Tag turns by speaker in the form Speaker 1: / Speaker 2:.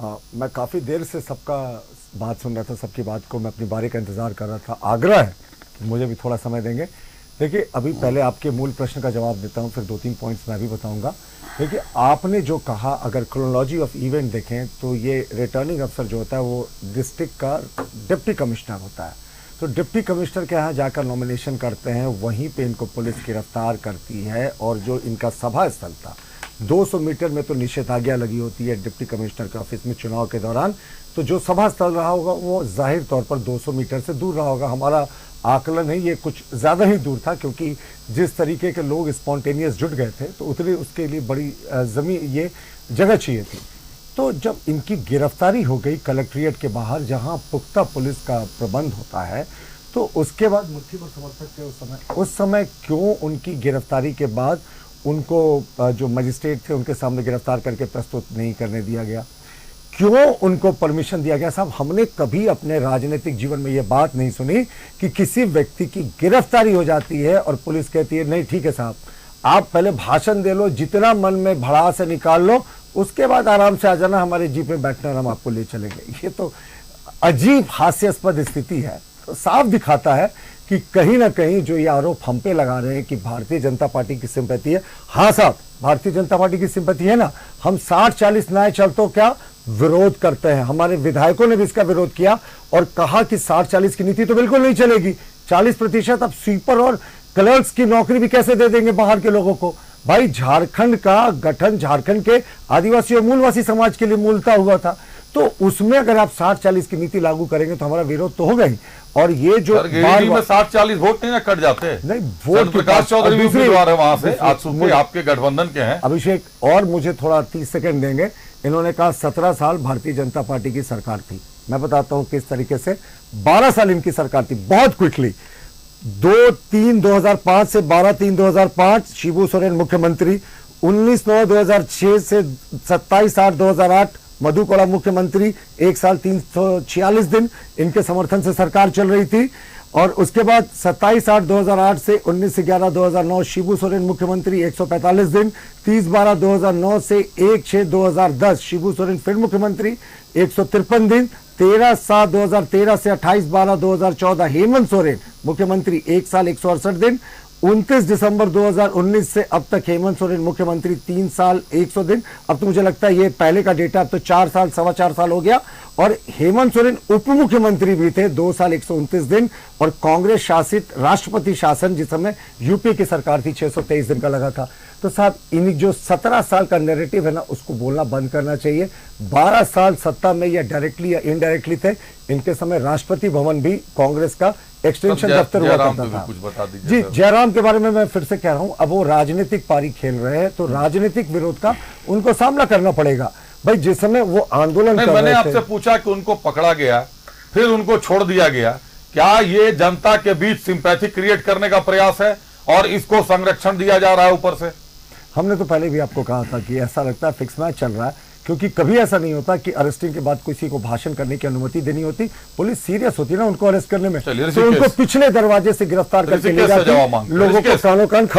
Speaker 1: मैं काफ़ी देर से सबका बात सुन रहा था, सबकी बात को मैं अपनी बारी का इंतज़ार कर रहा था। आग्रह है कि मुझे भी थोड़ा समय देंगे। देखिए, अभी पहले आपके मूल प्रश्न का जवाब देता हूँ, फिर 2-3 पॉइंट्स मैं भी बताऊँगा। देखिए, आपने जो कहा, अगर क्रोनोलॉजी ऑफ इवेंट देखें तो ये रिटर्निंग अफसर जो होता है वो डिस्ट्रिक्ट का डिप्टी कमिश्नर होता है। तो डिप्टी कमिश्नर के यहाँ जाकर नॉमिनेशन करते हैं, वहीं पे इनको पुलिस गिरफ्तार करती है। और जो इनका सभा स्थल था, 200 मीटर में तो निषेधाज्ञा लगी होती है डिप्टी कमिश्नर के ऑफिस में चुनाव के दौरान। तो जो सभा स्थल रहा होगा वो जाहिर तौर पर 200 मीटर से दूर रहा होगा। हमारा आकलन है ये कुछ ज़्यादा ही दूर था, क्योंकि जिस तरीके के लोग स्पॉन्टेनियस जुट गए थे तो उतनी उसके लिए बड़ी ज़मीन ये जगह चाहिए थी। तो जब इनकी गिरफ्तारी हो गई कलेक्ट्रेट के बाहर, जहां पुख्ता पुलिस का प्रबंध होता है, तो उसके बाद मुट्ठी भर समर्थक थे उस समय क्यों उनकी गिरफ्तारी के बाद उनको जो मजिस्ट्रेट थे उनके सामने गिरफ्तार करके प्रस्तुत नहीं करने दिया गया? क्यों उनको परमिशन दिया गया? साहब, हमने कभी अपने राजनीतिक जीवन में यह बात नहीं सुनी कि किसी व्यक्ति की गिरफ्तारी हो जाती है और पुलिस कहती है नहीं ठीक है साहब, आप पहले भाषण दे लो, जितना मन में भड़ास है निकाल लो, उसके बाद आराम से आ जाना, हमारे जीप में बैठना और हम आपको ले चलेंगे। ये तो अजीब हास्यास्पद स्थिति है। तो साफ दिखाता है कि कहीं ना कहीं जो ये आरोप हम पे लगा रहे हैं कि भारतीय जनता पार्टी की सिंपैथी है। हाँ साहब, भारतीय जनता पार्टी की सिंपैथी है ना। हम 60-40 न्याय चलते क्या विरोध करते हैं। हमारे विधायकों ने भी इसका विरोध किया और कहा कि 60-40 की नीति तो बिल्कुल नहीं चलेगी। 40% अब स्वीपर और क्लर्क्स की नौकरी भी कैसे दे देंगे बाहर के लोगों को? भाई, झारखंड का गठन झारखंड के आदिवासी और मूलवासी समाज के लिए मूलता हुआ था। तो उसमें अगर आप 60-40 की नीति लागू करेंगे तो हमारा विरोध तो होगा ही। और ये जो
Speaker 2: में 60-40 वोट नहीं ना कट जाते?
Speaker 1: नहीं, वोट
Speaker 2: प्रकाश चौधरी भी उम्मीदवार है वहां से, आज सुबह आपके गठबंधन के हैं।
Speaker 1: अभिषेक, और मुझे थोड़ा 30 सेकंड देंगे। इन्होंने कहा 17 साल भारतीय जनता पार्टी की सरकार थी। मैं बताता हूं किस तरीके से। 12 साल इनकी सरकार थी, बहुत क्विकली। 2-3-2005 से 12-3-2005 शिबू सोरेन मुख्यमंत्री। 19-9-2006 से 27-8-2008 मधु कोड़ा मुख्यमंत्री। 1 साल 346 दिन इनके समर्थन से सरकार चल रही थी। और उसके बाद 27-8-2008 से 19-11-2009 शिबू सोरेन मुख्यमंत्री, 145 दिन। 30-12-2009 से 1-6-2010 शिबू सोरेन फिर मुख्यमंत्री, 153 दिन। 13-7-2013 से 28-12-2014 हेमंत सोरेन मुख्यमंत्री, 1 साल 168 दिन। 29 दिसंबर 2019 से अब तक हेमंत सोरेन मुख्यमंत्री, 3 साल 100 दिन। अब तो मुझे लगता है ये पहले का डेटा, अब तो 4 साल 4.25 साल हो गया। और हेमंत सोरेन उप मुख्यमंत्री भी थे, 2 साल 129 दिन। और कांग्रेस शासित राष्ट्रपति शासन जिस समय यूपी की सरकार थी, 623 दिन का लगा था। तो साहब, इन जो 17 साल का नैरेटिव है ना, उसको बोलना बंद करना चाहिए। 12 साल सत्ता में या डायरेक्टली या इनडायरेक्टली थे। इनके समय राष्ट्रपति भवन भी कांग्रेस का एक्सटेंशन दफ्तर हुआ करता था।
Speaker 2: कुछ बता दीजिए
Speaker 1: जी, जयराम के बारे में मैं फिर से कह रहा हूं, अब वो राजनीतिक पारी खेल रहे हैं तो राजनीतिक विरोध का उनको सामना करना पड़ेगा। भाई, जिस समय वो आंदोलन कर रहे थे,
Speaker 2: मैंने आपसे पूछा कि उनको पकड़ा गया फिर उनको छोड़ दिया गया, क्या ये जनता के बीच सिंपैथी क्रिएट करने का प्रयास है और इसको संरक्षण दिया जा रहा है ऊपर से?
Speaker 1: हमने तो पहले भी आपको कहा था कि ऐसा लगता है फिक्स मैच चल रहा है, क्योंकि कभी ऐसा नहीं होता कि अरेस्टिंग के बाद किसी को भाषण करने की अनुमति देनी होती। पुलिस सीरियस होती ना उनको अरेस्ट करने में, तो उनको पिछले दरवाजे से गिरफ्तार करके ले जाती, लोगों को कानों कान खबर